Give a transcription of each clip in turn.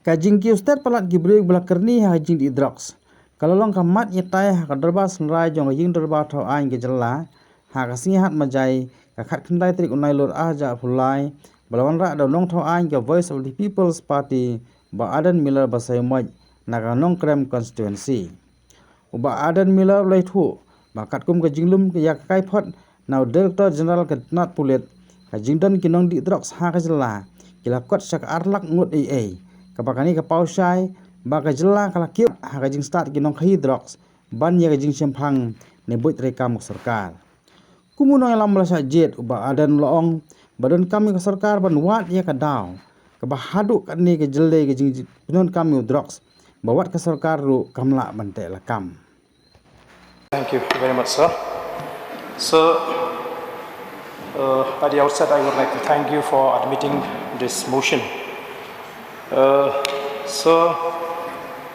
Kajing Kiew Stet palat gibrek bela Kyrni hajing di Droks. Kalau long kamat nyetai ha kaderba senrai jong ying derba thau ain ke Jylla ha kasing hat majai ka khat kendai trik unai lor aja phulai balawan ra da long thau ain ke Voice of the People's Party ba Aden Miller basai moj naga nong krem constituency. Uba Aden Miller lai thu ba Katkum ke jinglum ke yak Kaiphot now Director General ke Nat Pulet ka jingdan kinong di Droks ha ke Jylla kila kot sak arlak Ngut Eiei kapakani ka pausai ba ka Jylla kala Kiew ha ka jing start kinong khai Droks ban ya ka jing sempang ne buat rekam sarkar. Kumunong lam lasa jet uba Aden loong badan kami ke sarkar ban wat ya ka daw ka bahadu ka ni ke Jylla ke jing pinon kami Droks bawat ke sarkar ru kamla bante lakam. Thank you very much, sir. So, at the outset, I would like to thank you for admitting this motion. So,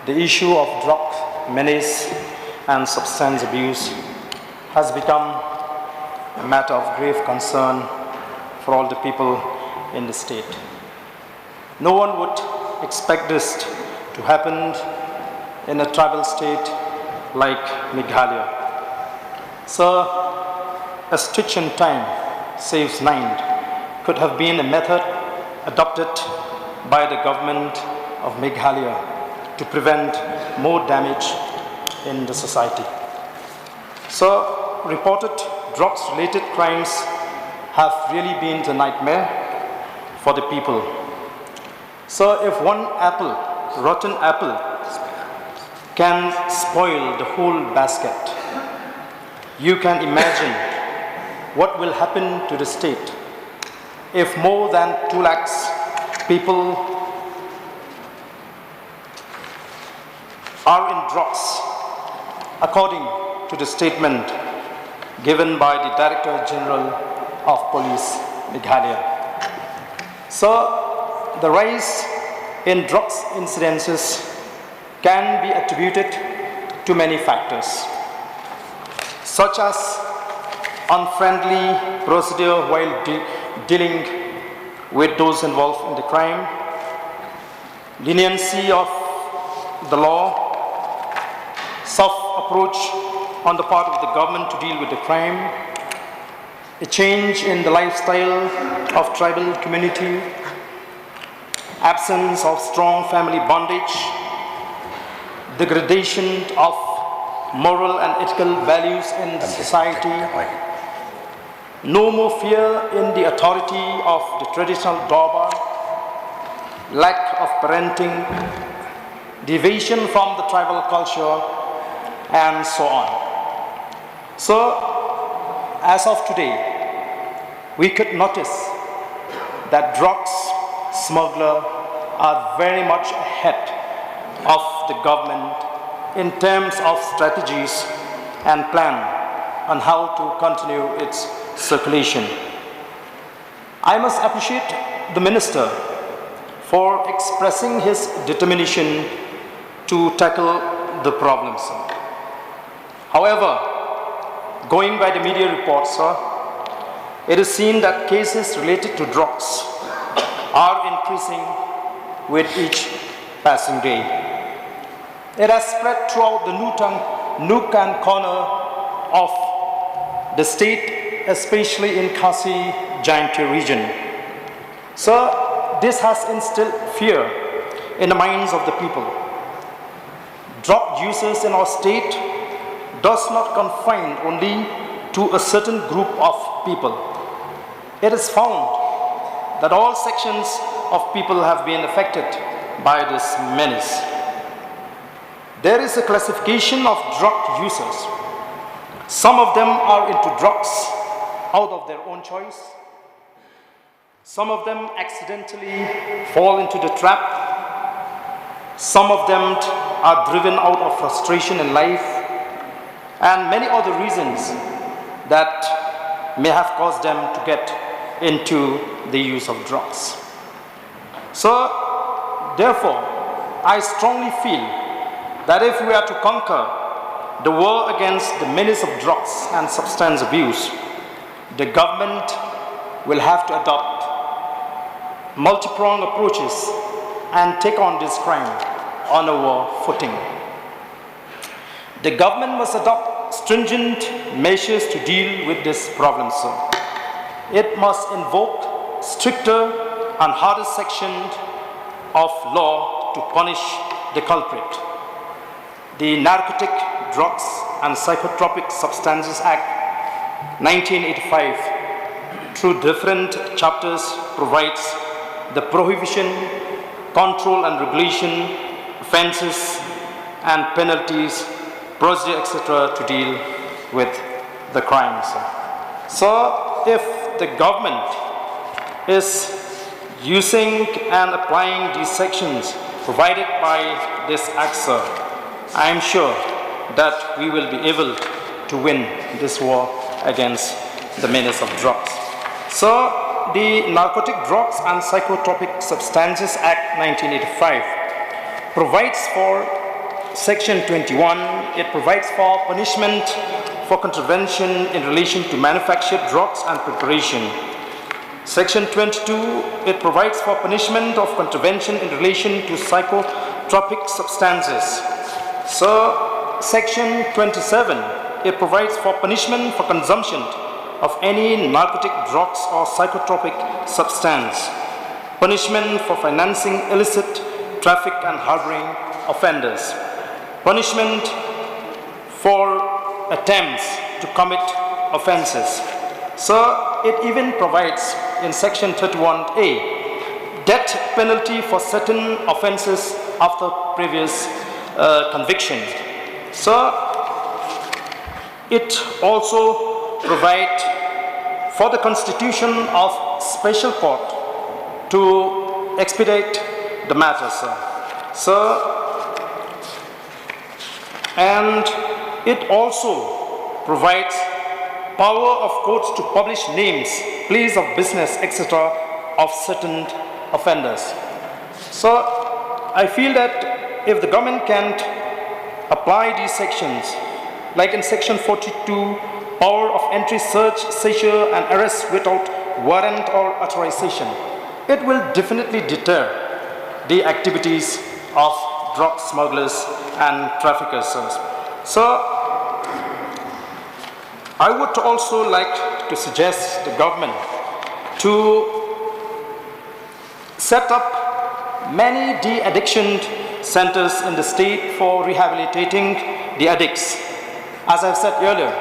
the issue of drug menace and substance abuse has become a matter of grave concern for all the people in the state. No one would expect this to happen in a tribal state like Meghalaya. So, a stitch in time saves 9 could have been a method adopted by the government of Meghalaya to prevent more damage in the society. So, reported drugs-related crimes have really been a nightmare for the people. So, if one apple, rotten apple, can spoil the whole basket, you can imagine what will happen to the state if more than 2 lakhs people are in drugs, according to the statement given by the Director General of Police, Meghalaya. So, the rise in drugs incidences can be attributed to many factors, such as unfriendly procedure while dealing with those involved in the crime, leniency of the law, soft approach on the part of the government to deal with the crime, a change in the lifestyle of tribal community, absence of strong family bondage, degradation of moral and ethical values in the society, no more fear in the authority of the traditional Dorba, lack of parenting, deviation from the tribal culture, and so on. So, as of today, we could notice that drugs smugglers are very much ahead of the government in terms of strategies and plan on how to continue its circulation. I must appreciate the Minister for expressing his determination to tackle the problems. However, going by the media reports, it is seen that cases related to drugs are increasing with each passing day. It has spread throughout the nook and corner of the state, especially in Khasi Jaintia region. So this has instilled fear in the minds of the people. Drug users in our state does not confine only to a certain group of people. It is found that all sections of people have been affected by this menace. There is a classification of drug users. Some of them are into drugs out of their own choice. Some of them accidentally fall into the trap. Some of them are driven out of frustration in life, and many other reasons that may have caused them to get into the use of drugs. So, therefore, I strongly feel that if we are to conquer the war against the menace of drugs and substance abuse, the government will have to adopt multi-pronged approaches and take on this crime on a war footing. The government must adopt stringent measures to deal with this problem, sir. It must invoke stricter and harder sections of law to punish the culprit. The Narcotic Drugs and Psychotropic Substances Act 1985, through different chapters, provides the prohibition, control and regulation, offences and penalties, procedure, etc. to deal with the crimes. So if the government is using and applying these sections provided by this act, sir, I am sure that we will be able to win this war against the menace of drugs. So the Narcotic Drugs and Psychotropic Substances Act 1985 provides for Section 21, it provides for punishment for contravention in relation to manufactured drugs and preparation. Section 22, it provides for punishment of contravention in relation to psychotropic substances. So, Section 27, it provides for punishment for consumption of any narcotic drugs or psychotropic substance, punishment for financing illicit traffic and harboring offenders, punishment for attempts to commit offenses. So it even provides in Section 31A death penalty for certain offenses after previous conviction. So it also provides for the constitution of special court to expedite the matters. And it also provides power of courts to publish names, place of business, etc. of certain offenders. So I feel that if the government can't apply these sections, like in Section 42, power of entry, search, seizure, and arrest without warrant or authorization, it will definitely deter the activities of drug smugglers and traffickers. So I would also like to suggest the government to set up many de-addiction centers in the state for rehabilitating the addicts. As I said earlier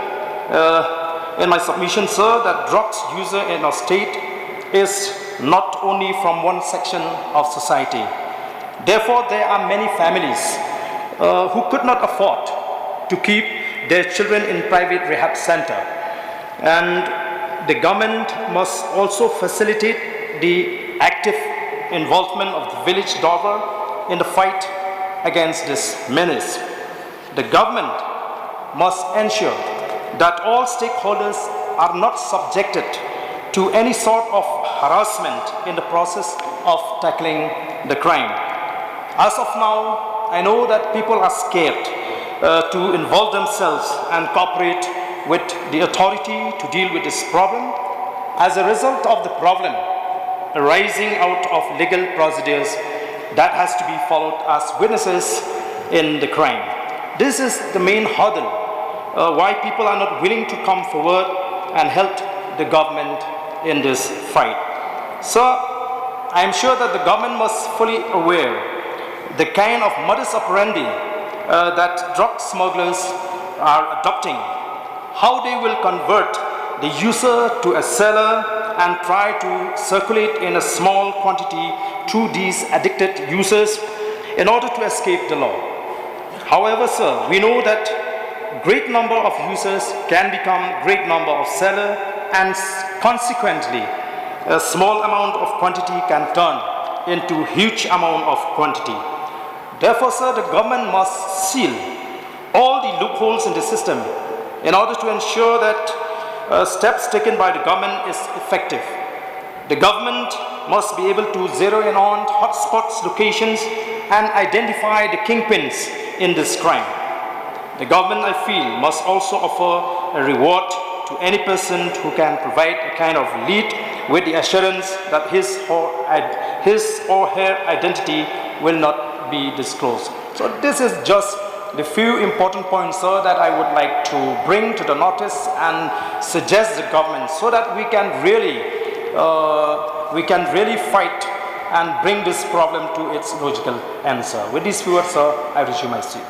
in my submission, sir, that drugs user in our state is not only from one section of society. Therefore, there are many families who could not afford to keep their children in private rehab center. And the government must also facilitate the active involvement of the village daughter in the fight against this menace. The government must ensure that all stakeholders are not subjected to any sort of harassment in the process of tackling the crime. As of now, I know that people are scared to involve themselves and cooperate with the authority to deal with this problem as a result of the problem arising out of legal procedures that has to be followed as witnesses in the crime. This is the main hurdle why people are not willing to come forward and help the government in this fight. So I am sure that the government must fully aware the kind of modus operandi that drug smugglers are adopting, how they will convert the user to a seller and try to circulate in a small quantity through these addicted users in order to escape the law. However, sir, we know that great number of users can become great number of sellers, and consequently a small amount of quantity can turn into huge amount of quantity. Therefore, sir, the government must seal all the loopholes in the system in order to ensure that steps taken by the government is effective. The government must be able to zero in on hotspots locations and identify the kingpins in this crime. The government, I feel, must also offer a reward to any person who can provide a kind of lead with the assurance that his or her identity will not be disclosed. So this is just the few important points, sir, that I would like to bring to the notice and suggest the government so that we can really fight and bring this problem to its logical answer. With these few words, sir, I resume my seat.